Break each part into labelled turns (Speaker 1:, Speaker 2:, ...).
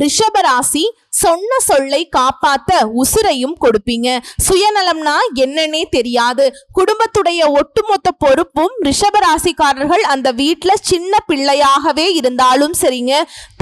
Speaker 1: ரிஷபராசி சொன்ன சொல்லை காப்பாத்த உசுரையும் கொடுப்பீங்க. சுயநலம்னா என்னன்னே தெரியாது. குடும்பத்துடைய ஒட்டுமொத்த பொறுப்பும் ரிஷபராசிக்காரர்கள் அந்த வீட்டுல சின்ன பிள்ளையாகவே இருந்தாலும் சரிங்க,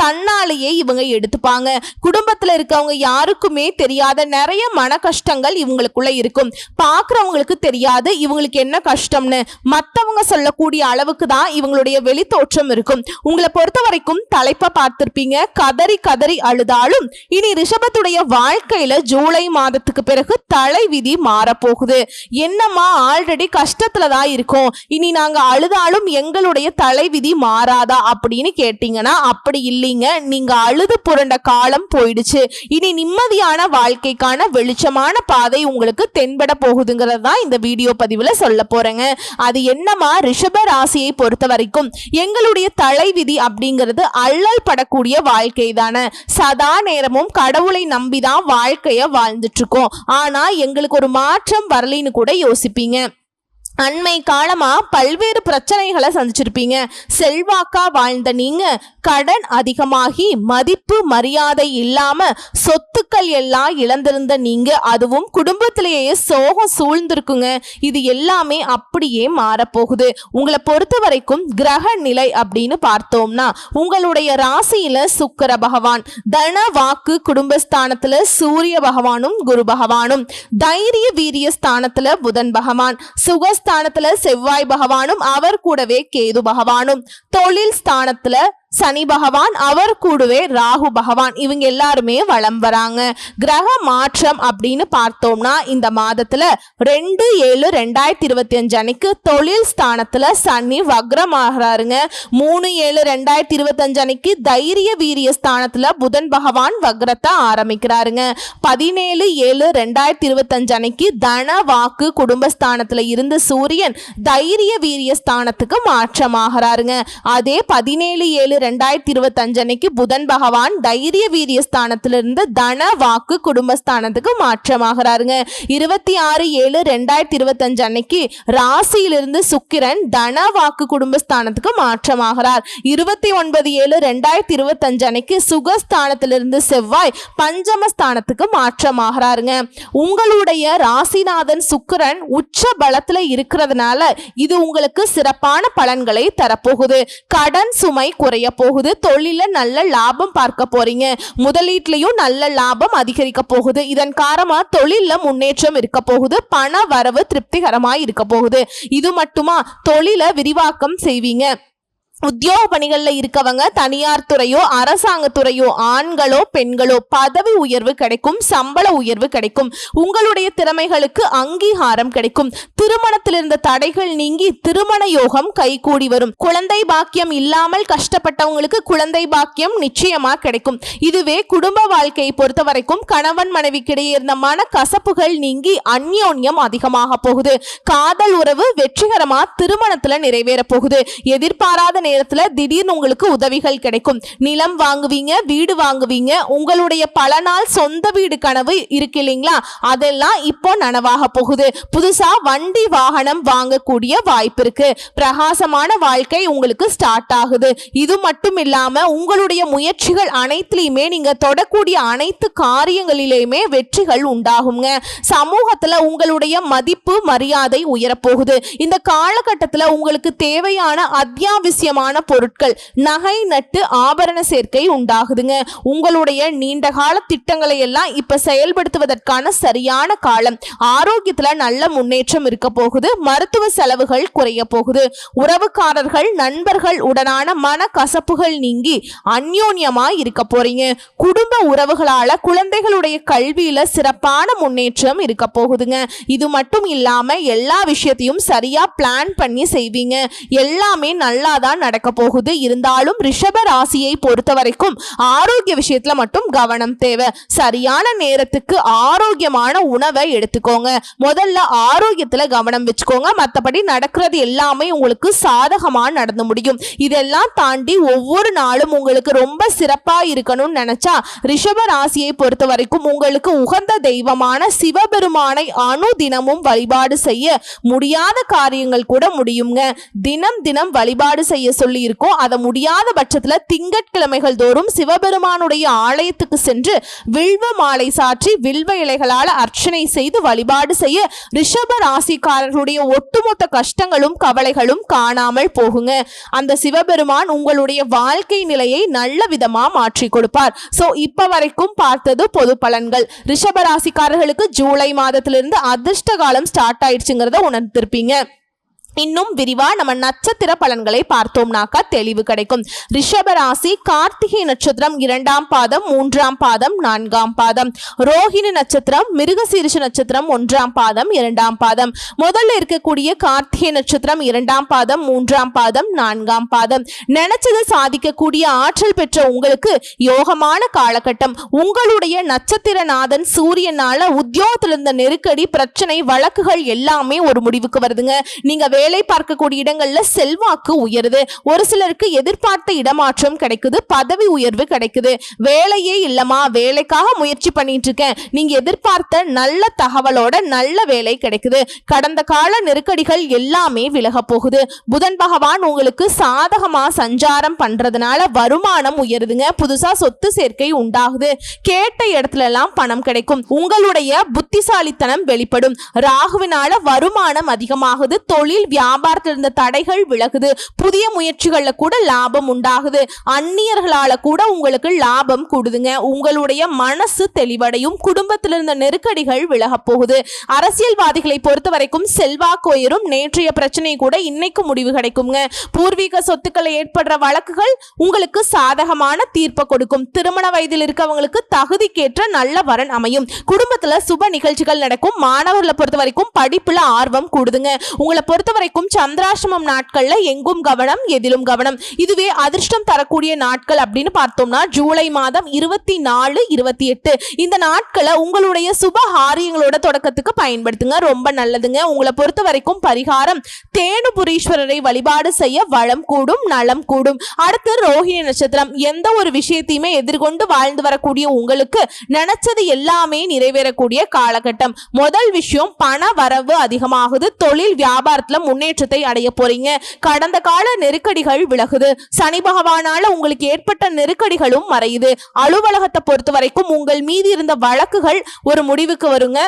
Speaker 1: தன்னாலேயே இவங்க எடுத்துப்பாங்க. குடும்பத்துல இருக்கவங்க யாருக்குமே தெரியாத நிறைய மன கஷ்டங்கள் இவங்களுக்குள்ள இருக்கும். பாக்குறவங்களுக்கு தெரியாது இவங்களுக்கு என்ன கஷ்டம்னு. மத்தவங்க சொல்லக்கூடிய அளவுக்கு தான் இவங்களுடைய வெளி தோற்றம் இருக்கும். உங்களை பொறுத்த வரைக்கும் தலைப்பை பார்த்திருப்பீங்க. கதறி கதறி அழுதாலும் இனி ரிஷபத்துடைய வாழ்க்கையில ஜூலை மாதத்துக்கு பிறகு தலைவிதி மாறப்போகுது. என்னம்மா ஆல்ரெடி கஷ்டத்துலதான் இருக்கோம், இனி நாங்க அழுதாலும் எங்களுடைய தலைவிதி மாறாதா அப்படின்னு கேட்டீங்கன்னா அப்படி இல்லைங்க. நீங்க அழுது புரண்ட காலம் போயிடுச்சு. இனி நிம்மதியான வாழ்க்கைக்கான வெளிச்சமான பாதை உங்களுக்கு தென்பட போகுதுங்கிறது தான் இந்த வீடியோ பதிவுல சொல்ல போறேங்க. அது என்னமா, ரிஷப ராசியை பொறுத்த வரைக்கும் எங்களுடைய தலைவிதி அப்படிங்கிறது அல்லல் படக்கூடிய வாழ்க்கை தானே. சதா நேரமும் கடவுளை நம்பிதான் வாழ்க்கைய வாழ்ந்துட்டு இருக்கோம். ஆனா எங்களுக்கு ஒரு மாற்றம் வரலின்னு கூட யோசிப்பீங்க. அண்மை காலமா பல்வேறு பிரச்சனைகளை சந்திச்சிருப்பீங்க. செல்வாக்கா வாழ்ந்த நீங்க கடன் அதிகமாகி மதிப்பு மரியாதை இல்லாம சொத்துக்கள் எல்லாம் இழந்திருந்த நீங்க, அதுவும் குடும்பத்திலேயே சோகம் சூழ்ந்திருக்குங்க. இது எல்லாமே அப்படியே மாறப்போகுது. உங்களை பொறுத்த வரைக்கும் கிரக நிலை அப்படின்னு பார்த்தோம்னா உங்களுடைய ராசியில சுக்கிர பகவான், தன வாக்கு குடும்பஸ்தானத்துல சூரிய பகவானும் குரு பகவானும், தைரிய வீரிய ஸ்தானத்துல புதன் பகவான், சுகஸ்தானத்துல செவ்வாய் பகவானும் அவர் கூடவே கேது பகவானும், தொழில் ஸ்தானத்துல சனி பகவான் அவர் கூடவே ராகு பகவான், இவங்க எல்லாருமே வலம் வராங்க. கிரக மாற்றம் அப்படின்னு பார்த்தோம்னா இந்த மாதத்துல 2/7/2025 அன்னைக்கு தொழில் ஸ்தானத்துல சனி வக்ரமாகறாருங்க. 3/7/2025 அன்னைக்கு தைரிய வீரிய ஸ்தானத்துல புதன் பகவான் வக்ரத்தை ஆரம்பிக்கிறாருங்க. 17/7/2025 அன்னைக்கு தன வாக்கு குடும்பஸ்தானத்துல இருந்து சூரியன் தைரிய வீரிய ஸ்தானத்துக்கு மாற்றமாகறாருங்க. அதே 17/7/2025 அன்னைக்கு புதன் பகவான் தைரிய வீரிய ஸ்தானத்திலிருந்து தன வாக்கு குடும்பஸ்தானத்துக்கு மாற்றமாகிறாருங்க. 26/7/2025 அன்னைக்கு ராசியிலிருந்து சுக்கிரன் தன வாக்கு குடும்பஸ்தானத்துக்கு மாற்றமாகிறார். 29/7/2025 அன்னைக்கு சுகஸ்தானத்திலிருந்து செவ்வாய் பஞ்சமஸ்தானத்துக்கு மாற்றமாகிறாருங்க. உங்களுடைய ராசிநாதன் சுக்கிரன் உச்ச பலத்துல இருக்கிறதுனால இது உங்களுக்கு சிறப்பான பலன்களை தரப்போகுது. கடன் சுமை குறைய போகுது. தொழில நல்ல லாபம் பார்க்க போறீங்க. முதலீட்லயும் நல்ல லாபம் அதிகரிக்க போகுது. இதன் காரணமா தொழில முன்னேற்றம் இருக்க போகுது. பண வரவு திருப்திகரமாய் இருக்க போகுது. இது மட்டுமா, தொழில விரிவாக்கம் செய்வீங்க. உத்தியோக பணிகள்ல இருக்கவங்க தனியார் துறையோ அரசாங்க துறையோ ஆண்களோ பெண்களோ பதவி உயர்வு கிடைக்கும், சம்பள உயர்வு கிடைக்கும். உங்களுடைய திறமைகளுக்கு அங்கீகாரம் கிடைக்கும். திருமணத்தில் இருந்த தடைகள் நீங்கி திருமண யோகம் கைகூடி வரும். குழந்தை பாக்கியம் இல்லாமல் கஷ்டப்பட்டவங்களுக்கு குழந்தை பாக்கியம் நிச்சயமா கிடைக்கும். இதுவே குடும்ப வாழ்க்கையை பொறுத்த வரைக்கும் கணவன் மனைவிக்கிடையே இருந்த மன கசப்புகள் நீங்கி அந்யோன்யம் அதிகமாக போகுது. காதல் உறவு வெற்றிகரமா திருமணத்துல நிறைவேற போகுது. எதிர்பாராத நேரத்துல திடீர்னு உங்களுக்கு உதவிகள் கிடைக்கும். நிலம் வாங்குவீங்க, வீடு வாங்குவீங்க. உங்களுடைய பல நாள் சொந்த வீடு கனவு இருக்கு இல்லைங்களா, அதெல்லாம் இப்போ நனவாக போகுது. புதுசா வண்டி வாகனம் வாங்கக்கூடிய வாய்ப்பு இருக்கு. பிரகாசமான வாழ்க்கை உங்களுக்கு ஸ்டார்ட் ஆகுது. இது மட்டும் இல்லாம உங்களுடைய முயற்சிகள் அனைத்திலுமே நீங்க தொடக்கூடிய அனைத்து காரியங்களிலுமே வெற்றிகள் உண்டாகுங்க. சமூகத்துல உங்களுடைய மதிப்பு மரியாதை உயரப்போகுது. இந்த காலகட்டத்துல உங்களுக்கு தேவையான அத்தியாவசியமான பொருட்கள், நகை நட்டு ஆபரண சேர்க்கை உண்டாகுதுங்க. உங்களுடைய நீண்ட கால திட்டங்களை எல்லாம் இப்ப செயல்படுத்துவதற்கான சரியான காலம். ஆரோக்கியத்துல நல்ல முன்னேற்றம் இருக்க போகுது. மருத்துவ செலவுகள் குறைய போகுது. உறவுக்காரர்கள் நண்பர்கள் உடனான மன கசப்புகள் நீங்கி அந்யோன்யமாய் இருக்க போறீங்க. குடும்ப உறவுகளால குழந்தைகளுடைய கல்வியில சிறப்பான முன்னேற்றம் இருக்க போகுதுங்க. இது மட்டும் இல்லாம எல்லா விஷயத்தையும் சரியா பிளான் பண்ணி செய்வீங்க. எல்லாமே நல்லாதான் நடக்க போகுது. இருந்தாலும் ரிஷப ராசியை பொறுத்த வரைக்கும் ஆரோக்கிய விஷயத்துல மட்டும் கவனம் தேவை. சரியான நேரத்துக்கு ஆரோக்கியமான உணவை எடுத்துக்கோங்க. முதல்ல ஆரோக்கியத்துல கவனம் வச்சுக்கோங்க. மற்றபடி நடக்கிறது எல்லாமே உங்களுக்கு சாதகமா நடந்து முடியும். இதெல்லாம் தாண்டி ஒவ்வொரு நாளும் உங்களுக்கு ரொம்ப சிறப்பா இருக்கணும்னு நினைச்சா ரிஷப ராசியை பொறுத்த வரைக்கும் உங்களுக்கு உகந்த தெய்வமான சிவபெருமானை அனுதினமும் வழிபாடு செய்ய முடியாத காரியங்கள் கூட முடியுங்க. தினம் தினம் வழிபாடு செய்ய சொல்லி இருக்கோம். அதை முடியாத பட்சத்துல திங்கட்கிழமைகள் தோறும் சிவபெருமானுடைய ஆலயத்துக்கு சென்று வில்வ மாலை சாற்றி வில்வ இலைகளால் அர்ச்சனை செய்து வழிபாடு செய்ய ரிஷப ராசிக்காரர்களுடைய ஒட்டுமொத்த கஷ்டங்களும் கவலைகளும் காணாமல் போகுங்க. அந்த சிவபெருமான் உங்களுடைய வாழ்க்கை நிலையை நல்ல விதமா மாற்றி கொடுப்பார். சோ இப்ப வரைக்கும் பார்த்தது பொது பலன்கள். ரிஷப ராசிக்காரர்களுக்கு ஜூலை மாதத்திலிருந்து அதிர்ஷ்ட காலம் ஸ்டார்ட் ஆயிடுச்சுங்கிறத உணர்ந்திருப்பீங்க. இன்னும் விரிவா நம்ம நட்சத்திர பலன்களை பார்த்தோம்னாக்கா தெளிவு கிடைக்கும். ரிஷப ராசி கார்த்திகை நட்சத்திரம் 2ஆம் பாதம் 3ஆம் பாதம் 4ஆம் பாதம், ரோஹிணி நட்சத்திரம் மிருகசீரிஷ நட்சத்திரம் 1ஆம் பாதம் 2ஆம் பாதம். முதல்ல இருக்கக்கூடிய கார்த்திகை நட்சத்திரம் 2ஆம் பாதம் 3ஆம் பாதம் 4ஆம் பாதம். நினைச்சது சாதிக்கக்கூடிய ஆற்றல் பெற்ற உங்களுக்கு யோகமான காலகட்டம். உங்களுடைய நட்சத்திரநாதன் சூரியனால உத்தியோகத்தில் இருந்த நெருக்கடி பிரச்சனை வழக்குகள் எல்லாமே ஒரு முடிவுக்கு வருதுங்க. நீங்க வேலை பார்க்கக்கூடிய இடங்கள்ல செல்வாக்கு உயருது. ஒரு சிலருக்கு எதிர்பார்த்த இடமாற்றம் கிடைக்குது, பதவி உயர்வு கிடைக்குது. வேலையே இல்லமா, வேலைக்காக முயற்சி பண்ணிட்டு இருக்கேன், நீங்க எதிர்பார்த்த நல்ல தகவலோட நல்ல வேலை கிடைக்குது. கடந்த கால நெருக்கடிகள் எல்லாமே விலக போகுது. புதன் பகவான் உங்களுக்கு சாதகமா சஞ்சாரம் பண்றதுனால வருமானம் உயருதுங்க. புதுசா சொத்து சேர்க்கை உண்டாகுது. கேட்ட இடத்துல எல்லாம் பணம் கிடைக்கும். உங்களுடைய புத்திசாலித்தனம் வெளிப்படும். ராகுவினால வருமானம் அதிகமாகுது. தொழில் வியாபாரத்தில் இருந்த தடைகள் விலகுது. புதிய முயற்சிகள்ல கூட லாபம் உண்டாகுது. அந்நியர்களால கூட உங்களுக்கு லாபம் கூடுதுங்க. உங்களுடைய மனசு தெளிவடையும். குடும்பத்தில் இருந்த நெருக்கடிகள் விலக போகுது. அரசியல்வாதிகளை பொறுத்த வரைக்கும் செல்வாக்கு உயரும். நேற்றைய பிரச்சனை கூட இன்னைக்கு முடிவு கிடைக்குங்க. பூர்வீக சொத்துக்களை ஏற்படுற வழக்குகள் உங்களுக்கு சாதகமான தீர்ப்பை கொடுக்கும். திருமண வயதில் இருக்கவங்களுக்கு தகுதிக்கேற்ற நல்ல வரன் அமையும். குடும்பத்துல சுப நிகழ்ச்சிகள் நடக்கும். மாணவர்களை பொறுத்த வரைக்கும் படிப்புல ஆர்வம் கூடுதுங்க. உங்களை பொறுத்த வரைக்கும் சந்திராஷ்டமம் நாட்கள்ல எங்கும் கவனம், எதிலும் கவனம். இதுவே அதிர்ஷ்டம் தரக்கூடிய நாட்கள் அப்படின்னு பார்த்தோம்னா ஜூலை மாதம் 24, 28 இந்த நாட்களை உங்களுடைய சுப காரியங்களோட தொடக்கத்துக்கு பயன்படுத்துங்க. ரொம்ப நல்லதுங்க. உங்களை பொறுத்த வரைக்கும் பரிகாரம் தேனுபுரீஸ்வரரை வழிபாடு செய்ய வளம் கூடும், நலம் கூடும். அடுத்து ரோஹிணி நட்சத்திரம். எந்த ஒரு விஷயத்தையுமே எதிர்கொண்டு வாழ்ந்து வரக்கூடிய உங்களுக்கு நினைச்சது எல்லாமே நிறைவேறக்கூடிய காலகட்டம். முதல் விஷயம் பண வரவு அதிகமாகுது. தொழில் வியாபாரத்துல முன்னேற்றத்தை அடைய போறீங்க. கடந்த கால நெருக்கடிகள் விலகுது. சனி பகவானால உங்களுக்கு ஏற்பட்ட நெருக்கடிகளும் மறையுது. அலுவலகத்தை பொறுத்த வரைக்கும் உங்கள் மீது இருந்த வழக்குகள் ஒரு முடிவுக்கு வருங்க.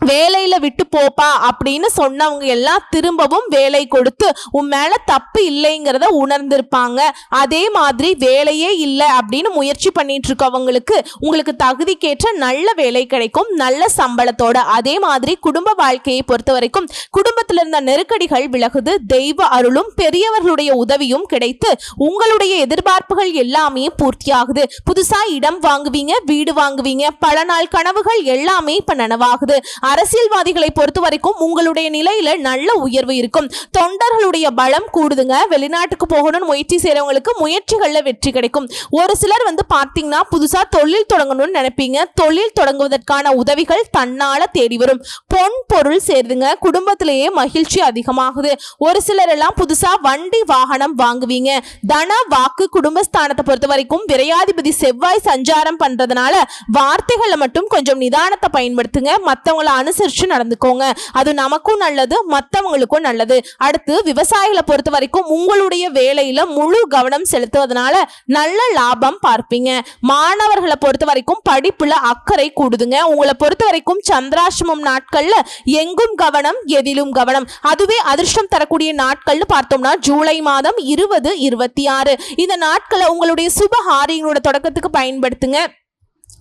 Speaker 1: வேலையில விட்டு போப்பா அப்படின்னு சொன்னவங்க எல்லாம் திரும்பவும் வேலை கொடுத்து உன் மேல தப்பு இல்லைங்கிறத உணர்ந்திருப்பாங்க. அதே மாதிரி வேலையே இல்லை அப்படின்னு முயற்சி பண்ணிட்டு இருக்கவங்களுக்கு உங்களுக்கு தகுதிக்கேற்ற நல்ல வேலை கிடைக்கும், நல்ல சம்பளத்தோட. அதே மாதிரி குடும்ப வாழ்க்கையை பொறுத்த வரைக்கும் குடும்பத்தில் இருந்த நெருக்கடிகள் விலகுது. தெய்வ அருளும் பெரியவர்களுடைய உதவியும் கிடைத்து உங்களுடைய எதிர்பார்ப்புகள் எல்லாமே பூர்த்தியாகுது. புதுசா இடம் வாங்குவீங்க, வீடு வாங்குவீங்க. பல நாள் கனவுகள் எல்லாமே இப்ப நனவாகுது. அரசியல்வாதிகளை பொறுத்த வரைக்கும் உங்களுடைய நிலையில நல்ல உயர்வு இருக்கும். தொண்டர்களுடைய பலம் கூடுதுங்க. வெளிநாட்டுக்கு போகணும்னு முயற்சி செய்யறவங்களுக்கு முயற்சிகள்ல வெற்றி கிடைக்கும். ஒரு சிலர் பார்த்தீங்கன்னா புதுசா தொழில் தொடங்கணும்னு நினைப்பீங்க. தொழில் தொடங்குவதற்கான உதவிகள் தன்னால தேடி வரும். பொன் பொருள் சேருதுங்க. குடும்பத்திலேயே மகிழ்ச்சி அதிகமாகுது. ஒரு சிலர் எல்லாம் புதுசா வண்டி வாகனம் வாங்குவீங்க. தன வாக்கு குடும்பஸ்தானத்தை பொறுத்த வரைக்கும் விரையாதிபதி செவ்வாய் சஞ்சாரம் பண்றதுனால வார்த்தைகளை மட்டும் கொஞ்சம் நிதானத்தை பயன்படுத்துங்க. மற்றவங்களை அனுசரிச்சு நடந்துக்கோங்க. அது நமக்கும் நல்லது, மற்றவங்களுக்கும் நல்லது. அடுத்து விவசாயிகளை பொறுத்த வரைக்கும் உங்களுடைய வேலையில முழு கவனம் செலுத்துவதனால நல்ல லாபம் பார்ப்பீங்க. மாணவர்களை பொறுத்த வரைக்கும் படிப்புல அக்கறை கூடுதுங்க. உங்களை பொறுத்த வரைக்கும் சந்திராஷ்டமம் நாட்கள்ல எங்கும் கவனம், எதிலும் கவனம். அதுவே அதிர்ஷ்டம் தரக்கூடிய நாட்கள்னு பார்த்தோம்னா ஜூலை மாதம் 20, 26 இந்த நாட்களை உங்களுடைய சுப காரியங்களோட தொடக்கத்துக்கு பயன்படுத்துங்க.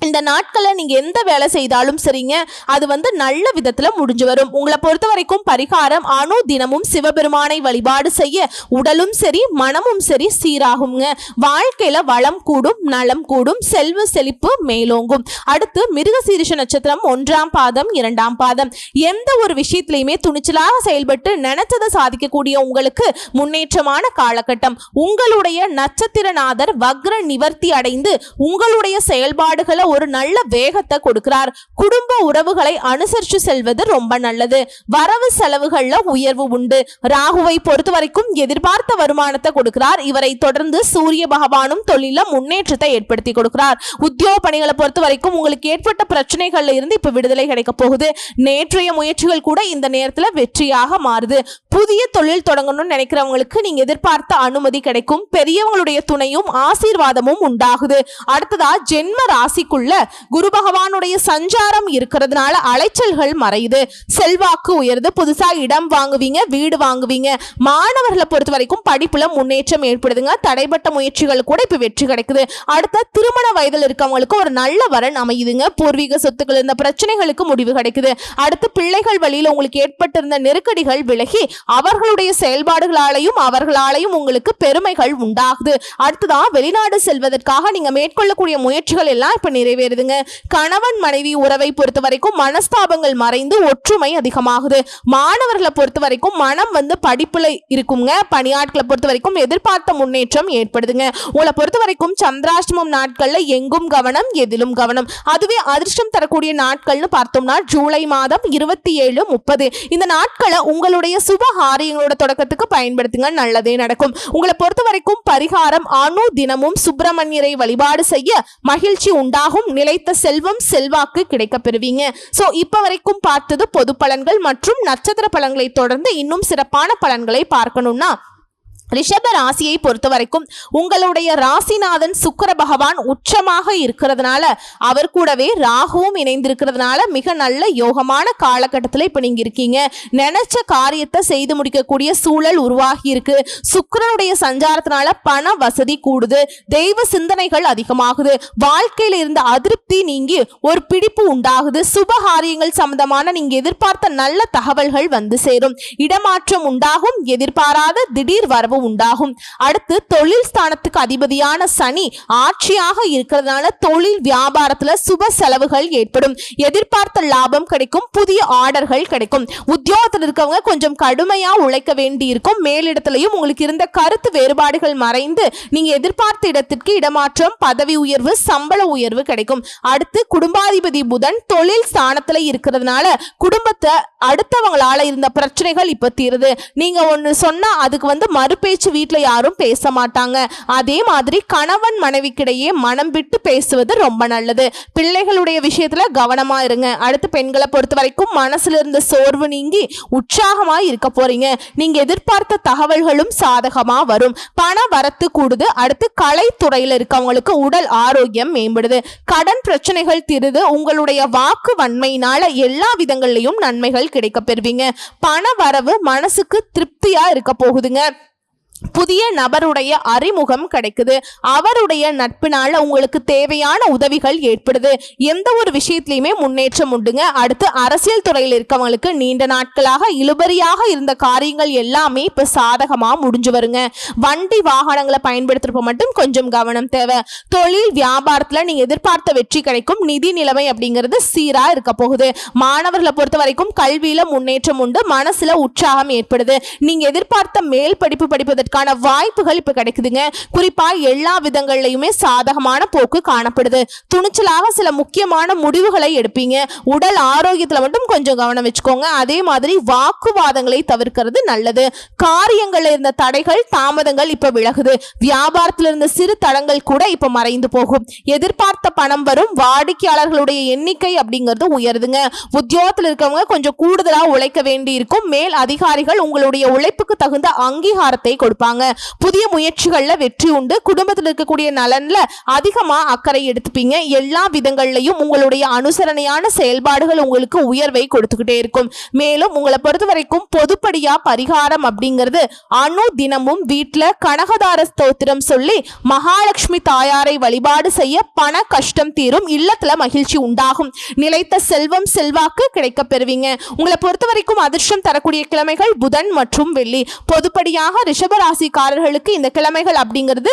Speaker 1: இந்த நாட்களை நீங்க எந்த வேலை செய்தாலும் சரிங்க, அது நல்ல விதத்துல முடிஞ்சு வரும். உங்களை பொறுத்த வரைக்கும் பரிகாரம் அணு தினமும் சிவபெருமானை வழிபாடு செய்ய உடலும் சரி மனமும் சரி சீராகுங்க. வாழ்க்கையில வளம் கூடும், நலம் கூடும், செல்வ செழிப்பு மேலோங்கும். அடுத்து மிருகசீரிஷ நட்சத்திரம் 1ஆம் பாதம் 2ஆம் பாதம். எந்த ஒரு விஷயத்திலையுமே துணிச்சலாக செயல்பட்டு நினைச்சதை சாதிக்கக்கூடிய உங்களுக்கு முன்னேற்றமான காலகட்டம். உங்களுடைய நட்சத்திரநாதர் வக்ர நிவர்த்தி அடைந்து உங்களுடைய செயல்பாடுகளை ஒரு நல்ல வேகத்தை கொடுக்கிறார். குடும்ப உறவுகளை அனுசரிச்சு செல்வது ரொம்ப நல்லது. வரவு செலவுகள்ல உயர்வு உண்டு. ராகுவை பொறுத்த வரைக்கும் எதிர்பார்த்த வருமானத்தை கொடுக்கிறார். இவரை தொடர்ந்து சூரிய பகவானும் தொழில முன்னேற்றத்தை ஏற்படுத்தி கொடுக்கிறார். உத்தியோக பணிகளை பொறுத்த வரைக்கும் உங்களுக்கு ஏற்பட்ட பிரச்சனைகள்ல இருந்து இப்ப விடுதலை கிடைக்க போகுது. நேற்றைய முயற்சிகள் கூட இந்த நேரத்துல வெற்றியாக மாறுது. புதிய தொழில் தொடங்கணும்னு நினைக்கிறவங்களுக்கு நீங்க எதிர்பார்த்த அனுமதி கிடைக்கும். பெரியவங்களுடைய துணையும் ஆசீர்வாதமும் உண்டாகுது. அடுத்ததா ஜென்ம ராசிக்குள்ள குரு பகவானுடைய சஞ்சாரம் இருக்கிறதுனால அலைச்சல்கள் மறையுது. செல்வாக்கு உயருது. புதுசா இடம் வாங்குவீங்க, வீடு வாங்குவீங்க. மாணவர்களை பொறுத்த வரைக்கும் படிப்புல முன்னேற்றம் ஏற்படுதுங்க. தடைப்பட்ட முயற்சிகள் கூட இப்ப வெற்றி கிடைக்குது. அடுத்த திருமண வயதில் இருக்கவங்களுக்கு ஒரு நல்ல வரன் அமையுதுங்க. பூர்வீக சொத்துக்கள் இருந்த பிரச்சனைகளுக்கு முடிவு கிடைக்குது. அடுத்து பிள்ளைகள் வழியில உங்களுக்கு ஏற்பட்டிருந்த நெருக்கடிகள் விலகி அவர்களுடைய செயல்பாடுகளாலையும் அவர்களாலையும் உங்களுக்கு பெருமைகள் உண்டாகுது. அடுத்ததான் வெளிநாடு செல்வதற்காக நீங்க மேற்கொள்ளக்கூடிய முயற்சிகள் எல்லாம் இப்ப நிறைவேறுதுங்க. கணவன் மனைவி உறவை பொறுத்த வரைக்கும் மனஸ்தாபங்கள் மறைந்து ஒற்றுமை அதிகமாகுது. மாணவர்களை பொறுத்த வரைக்கும் மனம் படிப்புல இருக்குங்க. பணியாட்களை பொறுத்த வரைக்கும் எதிர்பார்த்த முன்னேற்றம் ஏற்படுதுங்க. உங்களை பொறுத்த வரைக்கும் சந்திராஷ்டமம் நாட்கள்ல எங்கும் கவனம், எதிலும் கவனம். அதுவே அதிர்ஷ்டம் தரக்கூடிய நாட்கள்னு பார்த்தோம்னா ஜூலை மாதம் 27, 30 இந்த நாட்களை உங்களுடைய சுப காரியங்களோட தொடக்கத்துக்கு பயன்படுத்துங்க. நல்லதே நடக்கும். உங்களை பொறுத்த வரைக்கும் பரிகாரம் அணு தினமும் சுப்பிரமணியரை வழிபாடு செய்ய மகிழ்ச்சி உண்டாகும். நிலைத்த செல்வம் செல்வாக்கு கிடைக்க பெறுவீங்க. சோ இப்ப வரைக்கும் பார்த்தது பொது பலன்கள் மற்றும் நட்சத்திர பலன்களை தொடர்ந்து இன்னும் சிறப்பான பலன்களை பார்க்கணும்னா ரிஷப ராசியை பொறுத்த வரைக்கும் உங்களுடைய ராசிநாதன் சுக்கிர பகவான் உச்சமாக இருக்கிறதுனால அவர் கூடவே ராகுவும் இணைந்திருக்கிறதுனால மிக நல்ல யோகமான காலகட்டத்தில் இப்ப நீங்க இருக்கீங்க. நினைச்ச காரியத்தை செய்து முடிக்கக்கூடிய சூழல் உருவாகி இருக்கு. சுக்கிரனுடைய சஞ்சாரத்தினால பண வசதி கூடுது. தெய்வ சிந்தனைகள் அதிகமாகுது. வாழ்க்கையில இருந்த அதிருப்தி நீங்கி ஒரு பிடிப்பு உண்டாகுது. சுபகாரியங்கள் சம்பந்தமான நீங்க எதிர்பார்த்த நல்ல தகவல்கள் சேரும். இடமாற்றம் உண்டாகும். எதிர்பாராத திடீர் வரவு உண்டாகும். அடுத்து தொழில் ஸ்தானத்துக்கு அதிபதியான சனி ஆட்சியாக இருக்கிறதுனால தொழில் வியாபாரத்துல சுப செலவுகள் ஏற்படும். எதிர்பார்த்த லாபம் கிடைக்கும். புதிய ஆர்டர்கள் கிடைக்கும். உத்தியோகத்தில் இருக்கவங்க கொஞ்சம் கடுமையா உழைக்க வேண்டி இருக்கும். மேலிடத்திலையும் உங்களுக்கு இருந்த கருத்து வேறுபாடுகள் மறைந்து நீங்க எதிர்பார்த்த இடத்திற்கு இடமாற்றம், பதவி உயர்வு, சம்பள உயர்வு கிடைக்கும். அடுத்து குடும்பாதிபதி புதன் தொழில் ஸ்தானத்துல இருக்கிறதுனால குடும்பத்தை அடுத்தவங்களால இருந்த பிரச்சனைகள் இப்ப தீருது. நீங்க ஒன்னு சொன்னா அதுக்கு மறுபேச்சு வீட்டுல யாரும் பேச மாட்டாங்க. அதே மாதிரி கணவன் மனைவிக்கிடையே மனம் விட்டு பேசுவது ரொம்ப நல்லது. பிள்ளைகளுடைய விஷயத்துல கவனமா இருங்க. அடுத்து பெண்களை பொறுத்த வரைக்கும் மனசுல இருந்த சோர்வு நீங்கி உற்சாகமா இருக்க போறீங்க. நீங்க எதிர்பார்த்த தகவல்களும் சாதகமா வரும். பண வரத்து கூடுது. அடுத்து கலைத்துறையில இருக்கவங்களுக்கு உடல் ஆரோக்கியம் மேம்படுது. கடன் பிரச்சனைகள் தீருது. உங்களுடைய வாக்கு வன்மையினால எல்லா விதங்கள்லயும் நன்மைகள் கிடைக்க பெறுவீங்க. பண வரவு மனசுக்கு திருப்தியா இருக்க போகுதுங்க. புதிய நபருடைய அறிமுகம் கிடைக்குது. அவருடைய நட்பினால உங்களுக்கு தேவையான உதவிகள் ஏற்படுது. எந்த ஒரு விஷயத்திலையுமே முன்னேற்றம் உண்டுங்க. அடுத்து அரசியல் துறையில் இருக்கவங்களுக்கு நீண்ட நாட்களாக இழுபறியாக இருந்த காரியங்கள் எல்லாமே இப்ப சாதகமா முடிஞ்சு வருங்க. வண்டி வாகனங்களை பயன்படுத்துறப்ப மட்டும் கொஞ்சம் கவனம் தேவை. தொழில் வியாபாரத்துல நீங்க எதிர்பார்த்த வெற்றி கிடைக்கும். நிதி நிலைமை அப்படிங்கிறது சீரா இருக்க போகுது. மாணவர்களை பொறுத்த வரைக்கும் கல்வியில முன்னேற்றம் உண்டு. மனசுல உற்சாகம் ஏற்படுது. நீங்க எதிர்பார்த்த மேல் படிப்பு படிப்பதற்கு வாய்ப்புகள் இப்ப கிடைக்குதுங்க. குறிப்பா எல்லா விதங்கள்லயுமே சாதகமான போக்கு காணப்படுது. துணிச்சலாக சில முக்கியமான முடிவுகளை எடுப்பீங்க. உடல் ஆரோக்கியத்துல மட்டும் கொஞ்சம் கவனம் வச்சுக்கோங்க. அதே மாதிரி வாக்குவாதங்களை தவிர்க்கிறது நல்லது. காரியங்கள்ல இருந்த தடைகள் தாமதங்கள் இப்ப விலகுது. வியாபாரத்துல இருந்த சிறு தடங்கள் கூட இப்ப மறைந்து போகும். எதிர்பார்த்த பணம் வரும். வாடிக்கையாளர்களுடைய எண்ணிக்கை அப்படிங்கிறது உயருதுங்க. உத்தியோகத்தில் இருக்கவங்க கொஞ்சம் கூடுதலா உழைக்க வேண்டி இருக்கும். மேல் அதிகாரிகள் உங்களுடைய உழைப்புக்கு தகுந்த அங்கீகாரத்தை கொடுப்பாங்க. புதிய முயற்சிகள்ல வெற்றி உண்டு. குடும்பத்தில் இருக்கக்கூடிய நலன்ல அதிகமா அக்கறை எடுத்துப்பீங்க. எல்லா விதங்கள்லயும் உங்களுடைய அனுசரணையான செயல்பாடுகள் உங்களுக்கு உயர்வை கொடுத்துக்கிட்டே இருக்கும். மேலும் உங்களை பொறுத்த வரைக்கும் பொதுப்படியா பரிகாரம் அப்படிங்கிறது அணு தினமும் வீட்டுல கனகதார ஸ்தோத்திரம் சொல்லி மகாலட்சுமி தாயாரை வழிபாடு செய்ய பண கஷ்டம் தீரும். இல்லத்துல மகிழ்ச்சி உண்டாகும். நிலைத்த செல்வம் செல்வாக்கு கிடைக்க பெறுவீங்க. உங்களை பொறுத்த வரைக்கும் அதிர்ஷ்டம் தரக்கூடிய கிழமைகள் புதன் மற்றும் வெள்ளி. பொதுப்படியாக ரிஷப ராசிக்காரர்களுக்கு இந்த கிழமைகள் அப்படிங்கிறது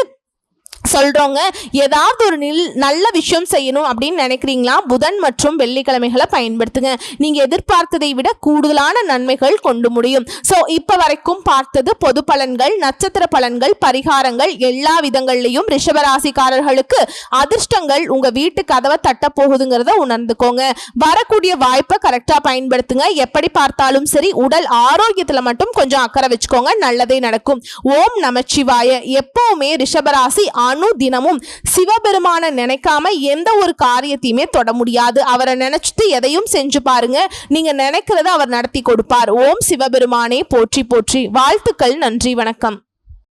Speaker 1: சொல்றோங்க. ஏதாவது ஒரு நல்ல விஷயம் செய்யணும் அப்படின்னு நினைக்கிறீங்களா? புதன் மற்றும் வெள்ளிக்கிழமைகளை பயன்படுத்துங்க. நீங்க எதிர்பார்த்ததை விட கூடுதலான நன்மைகள் கொண்டு முடியும். ஸோ இப்ப வரைக்கும் பார்த்தது பொது பலன்கள், நட்சத்திர பலன்கள், பரிகாரங்கள். எல்லா விதங்கள்லையும் ரிஷபராசிக்காரர்களுக்கு அதிர்ஷ்டங்கள் உங்க வீட்டு கதவை தட்ட போகுதுங்கிறத உணர்ந்துக்கோங்க. வரக்கூடிய வாய்ப்பை கரெக்டா பயன்படுத்துங்க. எப்படி பார்த்தாலும் சரி, உடல் ஆரோக்கியத்துல மட்டும் கொஞ்சம் அக்கறை வச்சுக்கோங்க. நல்லதே நடக்கும். ஓம் நமச்சிவாய. எப்பவுமே ரிஷபராசி தினமும் சிவபெருமான நினைக்காம எந்த ஒரு காரியத்தையுமே தொட முடியாது. அவரை நினைச்சிட்டு எதையும் செஞ்சு பாருங்க. நீங்க நினைக்கிறத அவர் நடத்தி கொடுப்பார். ஓம் சிவபெருமானே போற்றி போற்றி. வாழ்த்துக்கள். நன்றி, வணக்கம்.